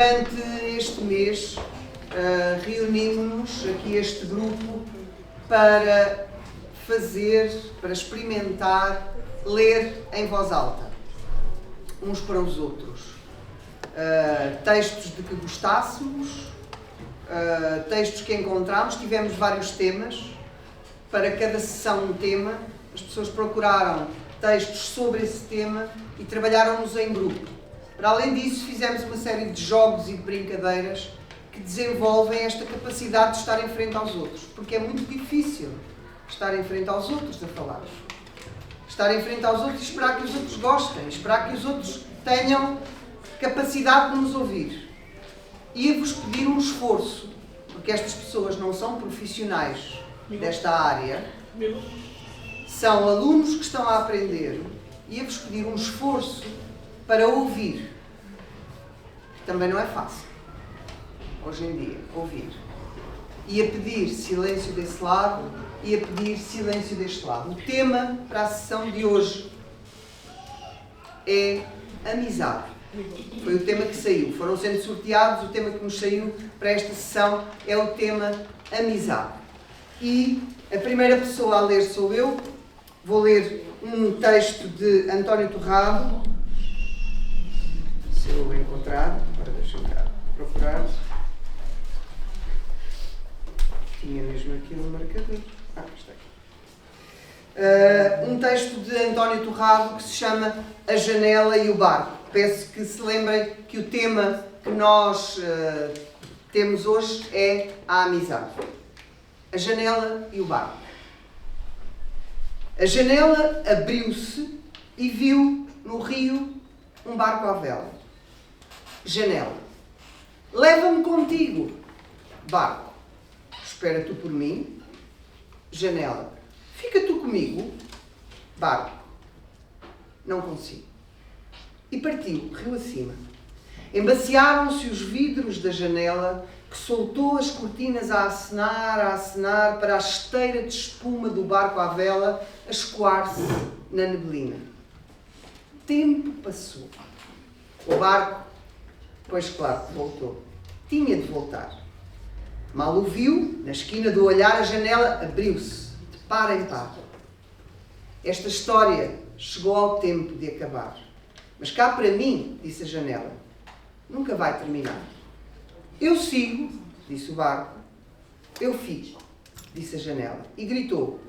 Durante este mês, reunimos-nos aqui este grupo para experimentar, ler em voz alta, uns para os outros. Textos de que gostássemos, textos que encontramos, tivemos vários temas, para cada sessão um tema, as pessoas procuraram textos sobre esse tema e trabalharam-nos em grupo. Para além disso, fizemos uma série de jogos e de brincadeiras que desenvolvem esta capacidade de estar em frente aos outros, porque é muito difícil estar em frente aos outros a falar. Estar em frente aos outros e esperar que os outros gostem, esperar que os outros tenham capacidade de nos ouvir. Ia-vos pedir um esforço, porque estas pessoas não são profissionais desta área, são alunos que estão a aprender. Ia-vos pedir um esforço para ouvir. Também não é fácil, hoje em dia, ouvir. Ia pedir silêncio desse lado, ia pedir silêncio deste lado. O tema para a sessão de hoje é amizade. Foi o tema que saiu. Foram sendo sorteados, o tema que nos saiu para esta sessão é o tema amizade. E a primeira pessoa a ler sou eu. Vou ler um texto de António Torrado. Se eu o encontrar, agora deixa-me procurar. Tinha mesmo aqui no marcador. Está aqui. Um texto de António Torrado que se chama A Janela e o Barco. Peço que se lembrem que o tema que nós temos hoje é a amizade. A janela e o barco. A janela abriu-se e viu no rio um barco à vela. Janela. Leva-me contigo. Barco. Espera tu por mim. Janela. Fica tu comigo. Barco. Não consigo. E partiu, rio acima. Embaciaram-se os vidros da janela, que soltou as cortinas a acenar para a esteira de espuma do barco à vela a escoar-se na neblina. Tempo passou. O barco, pois claro, voltou. Tinha de voltar. Mal o viu, na esquina do olhar, a janela abriu-se, de par em par. Esta história chegou ao tempo de acabar. Mas cá para mim, disse a janela, nunca vai terminar. Eu sigo, disse o barco. Eu fico, disse a janela. E gritou,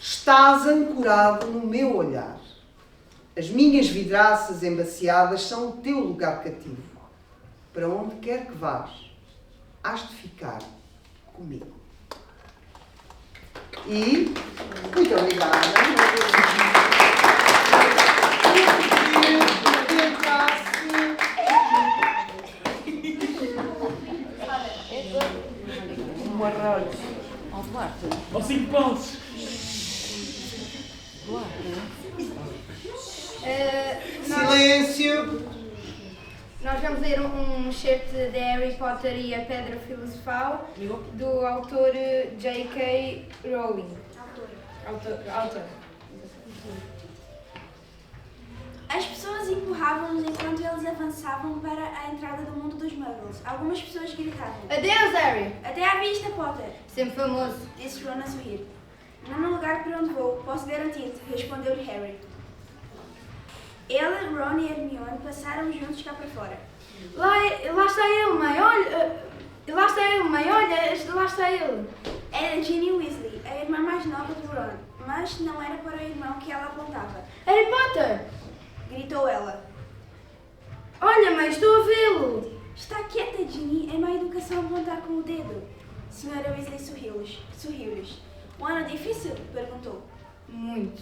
estás ancorado no meu olhar. As minhas vidraças embaciadas são o teu lugar cativo. Para onde quer que vás, hás de ficar comigo. E, muito obrigada. Um arroz ao Duarte. Aos 5 pães. Silêncio! Nós vamos ler um excerto de Harry Potter e a Pedra Filosofal do autor J.K. Rowling. Autor. As pessoas empurravam-nos enquanto eles avançavam para a entrada do mundo dos muggles. Algumas pessoas gritavam. Adeus, Harry! Até à vista, Potter! Sempre famoso. Disse Ron a sorrir. Não no lugar para onde vou, posso garantir-te, respondeu-lhe Harry. Ele, Ron e Hermione passaram juntos cá para fora. Lá está ele, mãe, olha! Lá está ele, mãe, olha! Lá está ele! Era Ginny Weasley, a irmã mais nova de Ron, mas não era para o irmão que ela apontava. Harry Potter! Gritou ela. Olha, mãe, estou a vê-lo! Está quieta, Ginny, é má educação apontar com o dedo. Senhora Weasley sorriu-lhes. Um ano difícil? Perguntou. Muito.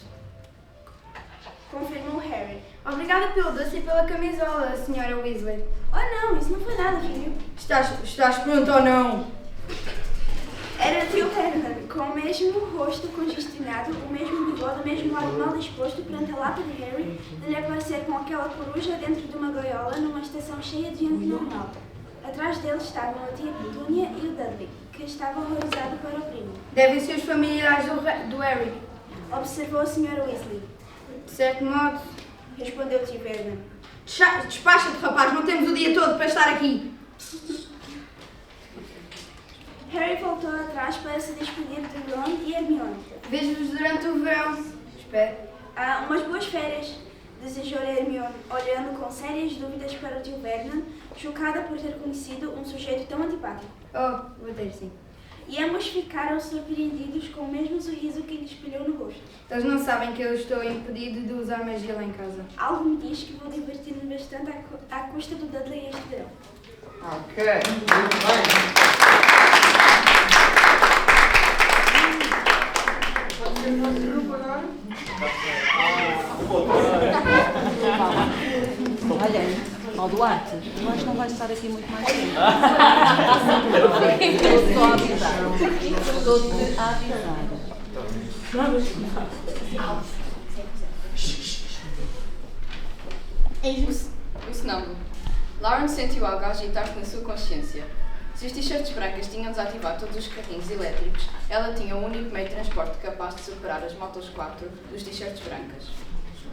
Confirmou Harry. Obrigada pelo doce e pela camisola, senhora Weasley. Oh não, isso não foi nada, filho. Estás pronto ou não? Era tio Harry, com o mesmo rosto congestionado, o mesmo bigode, o mesmo lado mal disposto perante a lata de Harry, de lhe aparecer com aquela coruja dentro de uma gaiola numa estação cheia de gente normal. Atrás deles estavam a tia Petúnia e o Dudley, que estava horrorizado para o primo. Devem ser os familiares do Harry. Observou a senhora Weasley. De certo modo, Respondeu tio Vernon. despacha-te, rapaz, não temos o dia todo para estar aqui. Harry voltou atrás para se despedir de Ron e Hermione. Vejo-vos durante o verão. Espero. Umas boas férias, desejou Hermione, olhando com sérias dúvidas para o tio Vernon, chocada por ter conhecido um sujeito tão antipático. Oh, vou ter sim. E ambos ficaram surpreendidos com o mesmo sorriso que lhe espelhou no rosto. Eles não sabem que eu estou impedido de usar magia lá em casa. Algo me diz que vou divertir-me bastante à custa do Dudley este verão. Ok, muito bem. Pode ser o nosso grupo agora? Olha, ó Duarte, eu acho que não vais estar aqui muito mais tempo. Estou a avisar. Estou-te a avisar. O sonâmbulo. Lauren sentiu algo a agitar-se na sua consciência. Se os t-shirts brancas tinham desativado todos os carrinhos elétricos, ela tinha o único meio de transporte capaz de superar as motos 4 dos t-shirts brancas.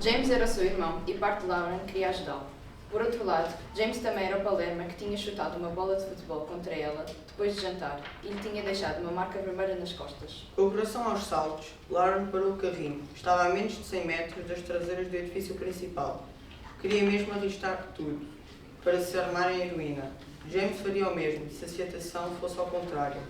James era seu irmão e parte de Lauren queria ajudá-lo. Por outro lado, James também era o palerma que tinha chutado uma bola de futebol contra ela depois de jantar e lhe tinha deixado uma marca vermelha nas costas. Com o coração aos saltos, Lauren parou o carrinho. Estava a menos de 100 metros das traseiras do edifício principal. Queria mesmo arriscar tudo, para se armar em heroína. James faria o mesmo, se a situação fosse ao contrário.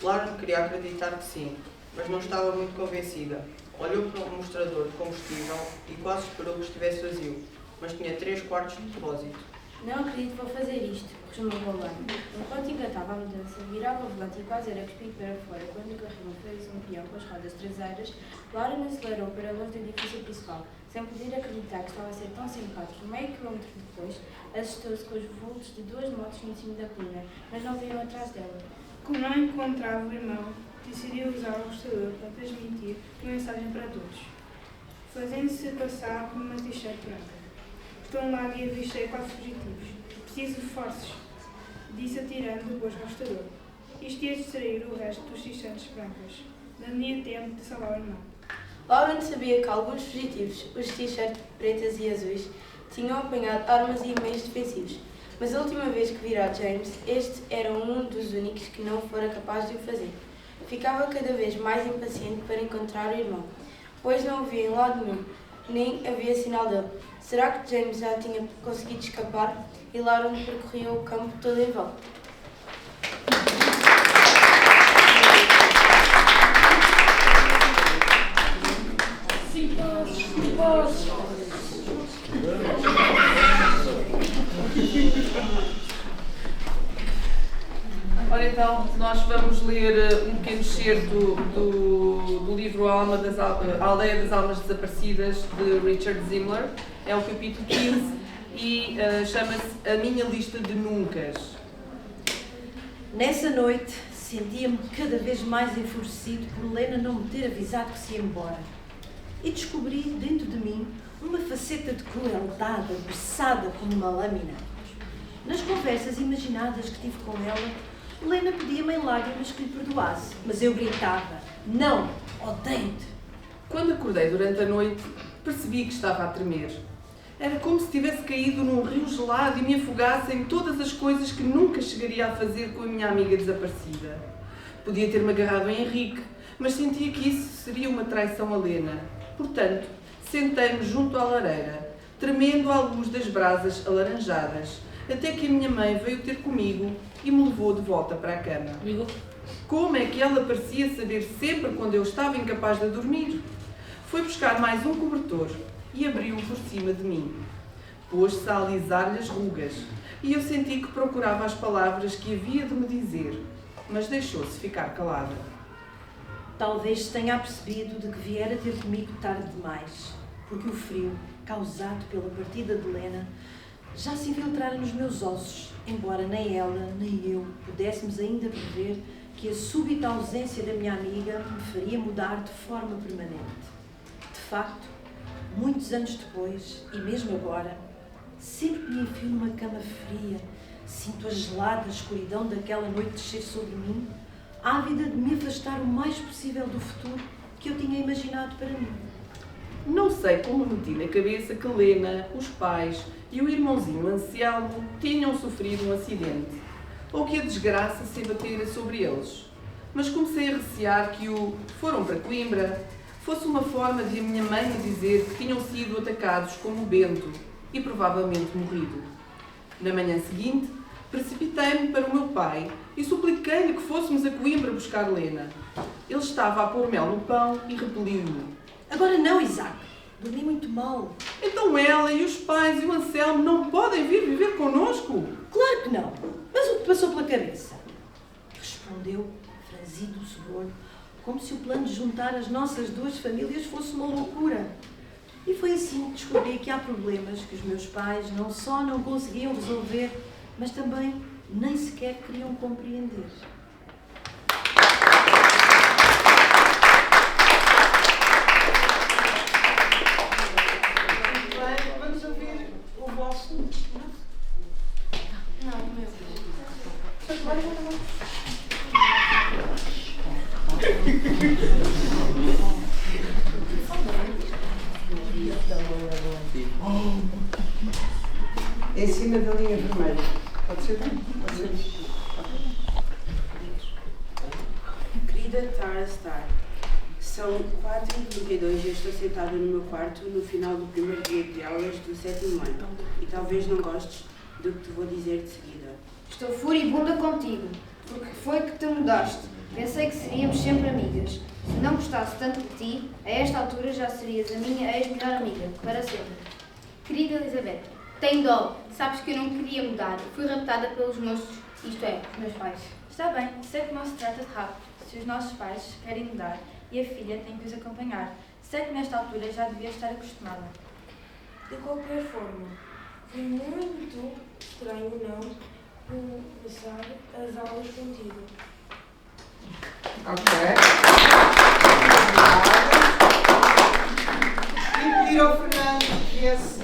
Lauren queria acreditar que sim, mas não estava muito convencida. Olhou para o mostrador de combustível e quase esperou que estivesse vazio, mas tinha 3/4 de depósito. Não acredito que vou fazer isto, resmungou Lauren. Enquanto engatava a mudança, virava o volante e quase era cuspido para fora quando o carrinho fez um peão com as rodas traseiras. Lauren acelerou para longe do edifício principal. Sem poder acreditar que estava a ser tão simpático, meio quilómetro depois, assustou-se com os vultos de 2 motos em cima da colina, mas não viram atrás dela. Como não encontrava o irmão, decidiu usar o rostador para transmitir uma mensagem para todos, fazendo-se passar por uma t-shirt branca. Por um lado e avistei 4 fugitivos. Preciso de reforços, disse atirando depois o rostador. Isto ia distrair o resto dos t-shirts brancas. Não tinha tempo de salvar o irmão. Lauren sabia que alguns fugitivos, os t-shirts pretas e azuis, tinham apanhado armas e meios defensivos, mas a última vez que vira James, este era um dos únicos que não fora capaz de o fazer. Ficava cada vez mais impaciente para encontrar o irmão, pois não o via em lado nenhum, nem havia sinal dele. Será que James já tinha conseguido escapar? E Lauren percorria o campo todo em volta. Ora então, nós vamos ler um pequeno excerto do livro A Aldeia das Almas Desaparecidas, de Richard Zimmler. É o capítulo 15 e chama-se A Minha Lista de Nuncas. Nessa noite, sentia-me cada vez mais enfurecido por Lena não me ter avisado que se ia embora. E descobri dentro de mim uma faceta de crueldade aguçada como uma lâmina. Nas conversas imaginadas que tive com ela, Lena pedia-me em lágrimas que lhe perdoasse, mas eu gritava: não, odeio-te. Quando acordei durante a noite, percebi que estava a tremer. Era como se tivesse caído num rio gelado e me afogasse em todas as coisas que nunca chegaria a fazer com a minha amiga desaparecida. Podia ter-me agarrado em Henrique, mas sentia que isso seria uma traição a Lena. Portanto, sentei-me junto à lareira, tremendo à luz das brasas alaranjadas, até que a minha mãe veio ter comigo e me levou de volta para a cama. Como é que ela parecia saber sempre quando eu estava incapaz de dormir? Foi buscar mais um cobertor e abriu-o por cima de mim. Pôs-se a alisar-lhe as rugas e eu senti que procurava as palavras que havia de me dizer, mas deixou-se ficar calada. Talvez se tenha percebido de que viera ter comigo tarde demais, porque o frio, causado pela partida de Lena, já se infiltrara nos meus ossos, embora nem ela nem eu pudéssemos ainda prever que a súbita ausência da minha amiga me faria mudar de forma permanente. De facto, muitos anos depois, e mesmo agora, sempre que me enfio numa cama fria, sinto a gelada escuridão daquela noite descer sobre mim, ávida de me afastar o mais possível do futuro que eu tinha imaginado para mim. Não sei como meti na cabeça que Lena, os pais e o irmãozinho Anselmo tinham sofrido um acidente, ou que a desgraça se abatera sobre eles. Mas comecei a recear que o foram para Coimbra fosse uma forma de a minha mãe me dizer que tinham sido atacados como Bento e provavelmente morrido. Na manhã seguinte, precipitei-me para o meu pai e supliquei-lhe que fôssemos a Coimbra buscar Lena. Ele estava a pôr mel no pão e repeliu-me. Agora não, Isaac. Dormi muito mal. Então ela e os pais e o Anselmo não podem vir viver connosco? Claro que não. Mas o que passou pela cabeça? Respondeu, franzido o sobrolho, como se o plano de juntar as nossas duas famílias fosse uma loucura. E foi assim que descobri que há problemas que os meus pais não só não conseguiam resolver, mas também nem sequer queriam compreender. Vamos ouvir o vosso. Não, o meu. Em cima da linha vermelha. Pode ser? Pode ser. Querida Tara Star, são 4h22 e eu estou sentada no meu quarto no final do primeiro dia de aulas do 7º ano. E talvez não gostes do que te vou dizer de seguida. Estou furibunda contigo, porque foi que te mudaste. Pensei que seríamos sempre amigas. Se não gostasse tanto de ti, a esta altura já serias a minha ex-melhor amiga, para sempre. Querida Elizabeth, tem dó. Sabes que eu não queria mudar. Fui raptada pelos moços, isto é, os meus pais. Está bem, sei que não se trata de rapto. Se os nossos pais querem mudar e a filha tem que os acompanhar. Sei que nesta altura já devia estar acostumada. De qualquer forma, foi muito estranho não começar as aulas contigo. Ok. E pedir ao Fernando que viesse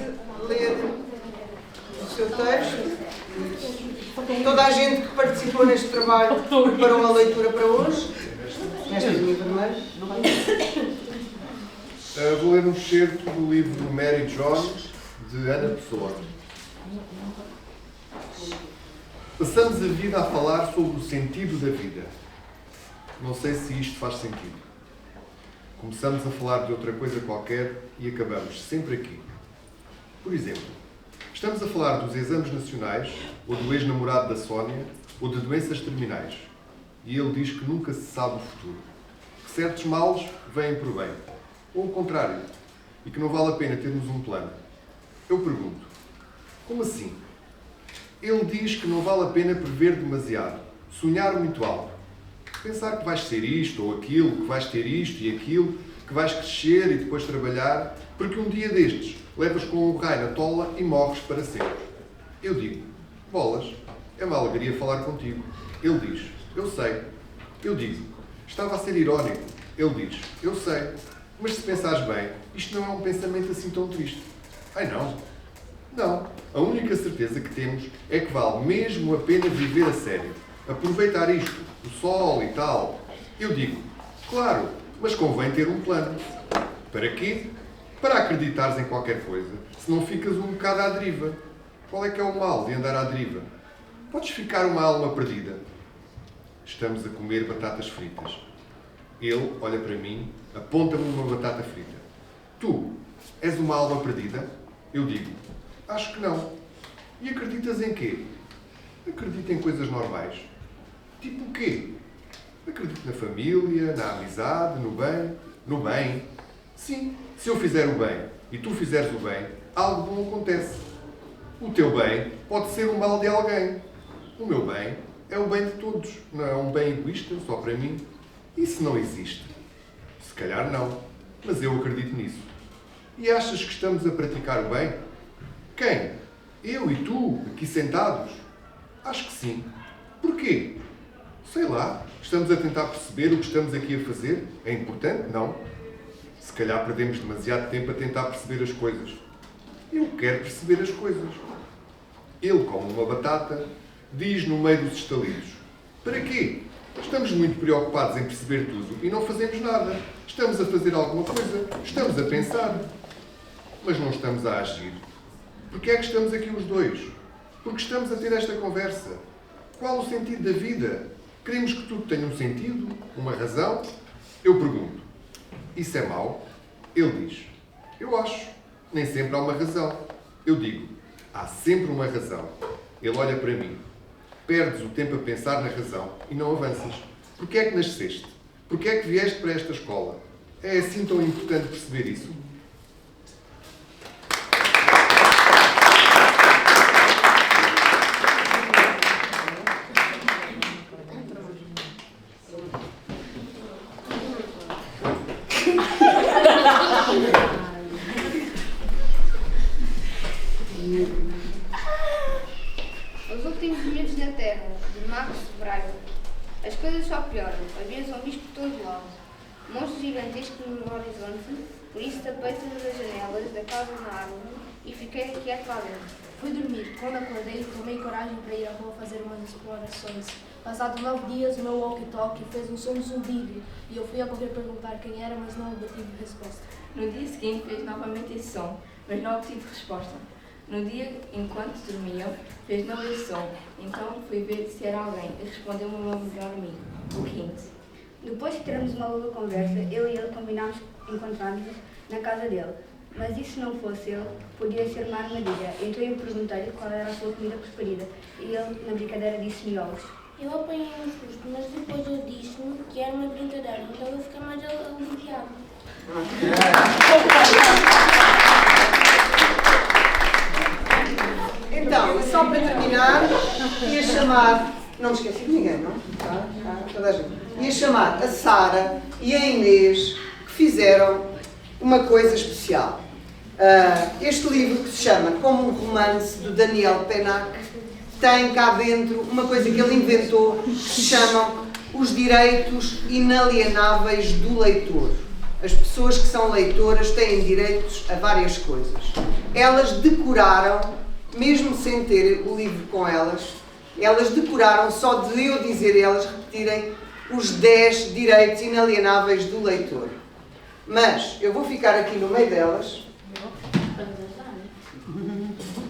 ler o seu texto. Toda a gente que participou neste trabalho preparou a leitura para hoje. Nesta linha vermelha. Vou ler um excerto do livro Mary John, de Ana Pessoa. Passamos a vida a falar sobre o sentido da vida. Não sei se isto faz sentido. Começamos a falar de outra coisa qualquer e acabamos sempre aqui. Por exemplo, estamos a falar dos exames nacionais, ou do ex-namorado da Sónia, ou de doenças terminais. E ele diz que nunca se sabe o futuro. Que certos males vêm por bem. Ou o contrário. E que não vale a pena termos um plano. Eu pergunto, como assim? Ele diz que não vale a pena prever demasiado. Sonhar muito alto. Pensar que vais ser isto ou aquilo, que vais ter isto e aquilo, que vais crescer e depois trabalhar, porque um dia destes levas com um raio na tola e morres para sempre. Eu digo, bolas, é uma alegria falar contigo. Ele diz, eu sei. Eu digo, estava a ser irónico. Ele diz, eu sei. Mas se pensares bem, isto não é um pensamento assim tão triste. Ai não? Não. A única certeza que temos é que vale mesmo a pena viver a sério. Aproveitar isto, o sol e tal. Eu digo, claro, mas convém ter um plano. Para quê? Para acreditares em qualquer coisa, senão ficas um bocado à deriva. Qual é que é o mal de andar à deriva? Podes ficar uma alma perdida. Estamos a comer batatas fritas. Ele olha para mim, aponta-me uma batata frita. Tu, és uma alma perdida? Eu digo, acho que não. E acreditas em quê? Acredito em coisas normais. Tipo o quê? Acredito na família, na amizade, no bem. No bem? Sim, se eu fizer o bem e tu fizeres o bem, algo bom acontece. O teu bem pode ser o mal de alguém. O meu bem é o bem de todos. Não é um bem egoísta, só para mim. Isso não existe. Se calhar não, mas eu acredito nisso. E achas que estamos a praticar o bem? Quem? Eu e tu, aqui sentados? Acho que sim. Porquê? Sei lá. Estamos a tentar perceber o que estamos aqui a fazer? É importante? Não. Se calhar perdemos demasiado tempo a tentar perceber as coisas. Eu quero perceber as coisas. Ele come uma batata, diz no meio dos estalidos. Para quê? Estamos muito preocupados em perceber tudo e não fazemos nada. Estamos a fazer alguma coisa. Estamos a pensar. mas não estamos a agir. Porquê é que estamos aqui os dois? Porque estamos a ter esta conversa. Qual o sentido da vida? Queremos que tudo tenha um sentido, uma razão? Eu pergunto. Isso é mau? Ele diz. Eu acho. Nem sempre há uma razão. Eu digo. Há sempre uma razão. Ele olha para mim. Perdes o tempo a pensar na razão e não avanças. Porquê é que nasceste? Porquê é que vieste para esta escola? É assim tão importante perceber isso? Os últimos minutos na Terra, de Max Braga. As coisas só pioram, havia zumbis por todo lado. Monstros gigantescos no horizonte, por isso tapei todas as janelas da casa na árvore e fiquei quieto lá dentro. Fui dormir. Quando acordei, tomei coragem para ir à rua fazer umas explorações. Passado 9 dias, o meu walkie-talkie fez um som de zumbido e eu fui a correr perguntar quem era, mas não obtive resposta. No dia seguinte fez novamente esse som, mas não obtive resposta. No dia, enquanto dormiam, fez novo esse som. Então fui ver se era alguém e respondeu-me o meu melhor amigo, o Quinte. Depois de termos uma longa conversa, eu e ele combinámos encontrar-nos na casa dele. Mas e se não fosse ele, podia ser uma armadilha. Então eu perguntei-lhe qual era a sua comida preferida e ele, na brincadeira, disse-me ovos. Eu apanhei um susto, mas depois ele disse-me que era uma brincadeira, então eu fiquei mais aliviado. Então, só para terminar, ia chamar, não me esqueci de ninguém, não? Toda a gente. Ia chamar a Sara e a Inês, que fizeram uma coisa especial. Este livro, que se chama Como um Romance, do Daniel Pennac, tem cá dentro uma coisa que ele inventou, que se chamam os direitos inalienáveis do leitor. As pessoas que são leitoras têm direitos a várias coisas. Elas decoraram, mesmo sem ter o livro com elas, elas decoraram, só de eu dizer e elas repetirem, os 10 direitos inalienáveis do leitor. Mas eu vou ficar aqui no meio delas,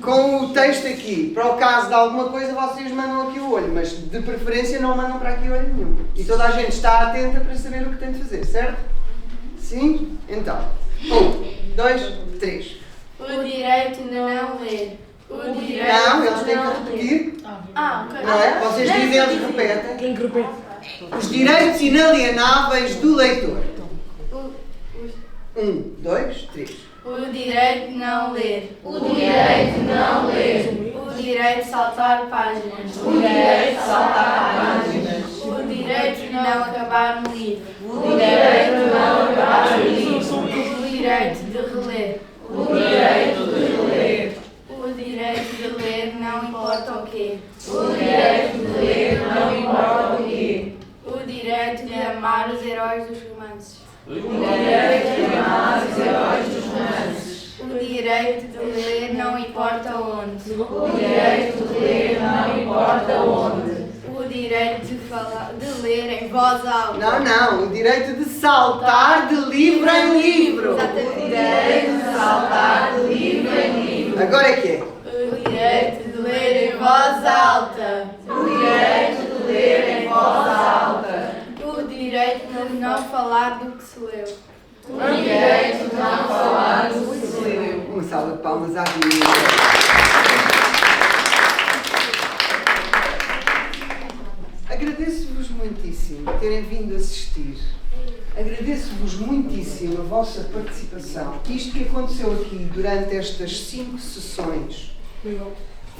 com o texto aqui. Para o caso de alguma coisa, vocês mandam aqui o olho, mas de preferência não mandam para aqui olho nenhum. E toda a gente está atenta para saber o que tem de fazer, certo? Sim? Então. 1, 2, 3. O direito de não ler. O direito não, eles têm que repetir. Ok. Não é? Vocês dizem, eles repetem. Quem repete? Os direitos inalienáveis do leitor. 1, 2, 3. O direito de não ler. O direito de não ler. O direito de saltar páginas. O direito de saltar páginas. O direito de não acabar no livro. O direito de não acabar no livro. O direito de reler. O direito de reler. O direito de ler não importa o quê. O direito de ler não importa o quê. O direito de amar os heróis dos romances. O direito de amar os heróis dos romances. O direito de ler não importa onde. O direito de ler não importa onde. O direito de ler em voz alta. Não, o direito de saltar de livro em livro. Exatamente. O direito de saltar de livro em livro. Agora é que é? O direito de ler em voz alta. O direito de ler em voz alta. O direito de não falar do que se leu. O direito de não falar do que se leu. Uma salva de palmas à vida. Agradeço-vos muitíssimo terem vindo assistir. Agradeço-vos muitíssimo a vossa participação. Isto que aconteceu aqui durante estas 5 sessões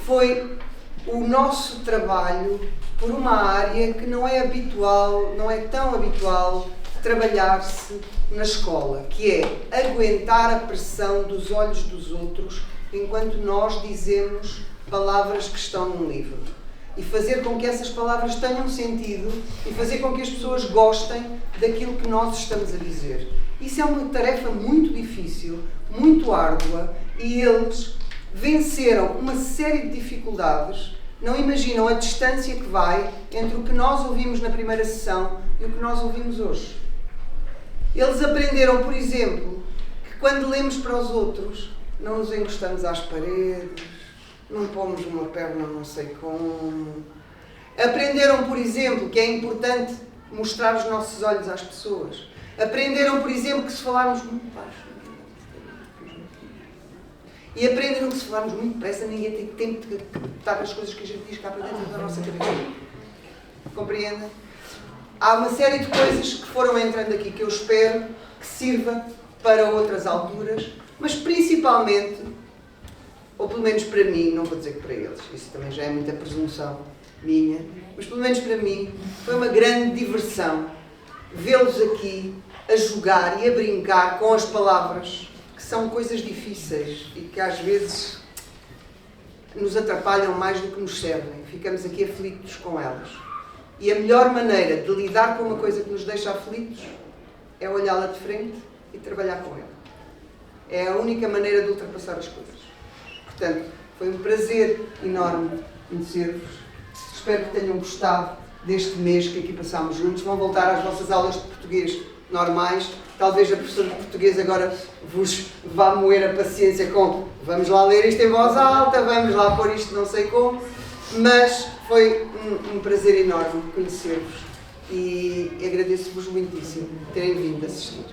foi o nosso trabalho por uma área que não é habitual, não é tão habitual trabalhar-se na escola, que é aguentar a pressão dos olhos dos outros enquanto nós dizemos palavras que estão num livro. E fazer com que essas palavras tenham sentido e fazer com que as pessoas gostem daquilo que nós estamos a dizer. Isso é uma tarefa muito difícil, muito árdua, e eles venceram uma série de dificuldades. Não imaginam a distância que vai entre o que nós ouvimos na primeira sessão e o que nós ouvimos hoje. Eles aprenderam, por exemplo, que quando lemos para os outros, não nos encostamos às paredes, não pomos uma perna não sei como. Aprenderam, por exemplo, que é importante mostrar os nossos olhos às pessoas. Aprenderam, por exemplo, que se falarmos muito baixo. E aprenderam que se falarmos muito depressa, ninguém tem tempo de captar as coisas que a gente diz cá para dentro da nossa cabeça. Compreendem? Há uma série de coisas que foram entrando aqui que eu espero que sirva para outras alturas, mas principalmente, ou pelo menos para mim, não vou dizer que para eles, isso também já é muita presunção minha, mas pelo menos para mim foi uma grande diversão vê-los aqui a jogar e a brincar com as palavras, que são coisas difíceis e que às vezes nos atrapalham mais do que nos servem. Ficamos aqui aflitos com elas. E a melhor maneira de lidar com uma coisa que nos deixa aflitos é olhá-la de frente e trabalhar com ela. É a única maneira de ultrapassar as coisas. Portanto, foi um prazer enorme conhecer-vos. Espero que tenham gostado deste mês que aqui passámos juntos. Vão voltar às vossas aulas de português normais. Talvez a professora de português agora vos vá moer a paciência com vamos lá ler isto em voz alta, vamos lá pôr isto não sei como. Mas foi um prazer enorme conhecer-vos e agradeço-vos muitíssimo terem vindo assistir.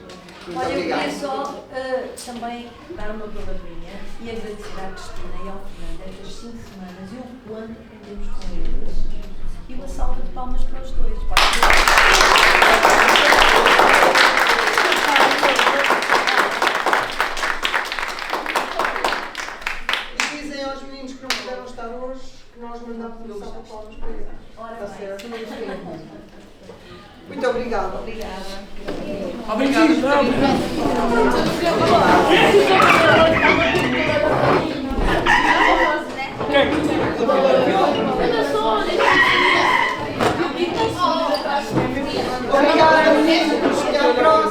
Muito Olha, obrigada. eu queria só também dar uma palavrinha e agradecer à Cristina e ao Fernando estas 5 semanas e o quanto aprendemos com eles. E uma salva de palmas para os dois. E dizem aos meninos que não puderam estar hoje que nós mandamos uma salva de palmas para eles. Está certo? Muito obrigada. Obrigada, meninos. Até a próxima.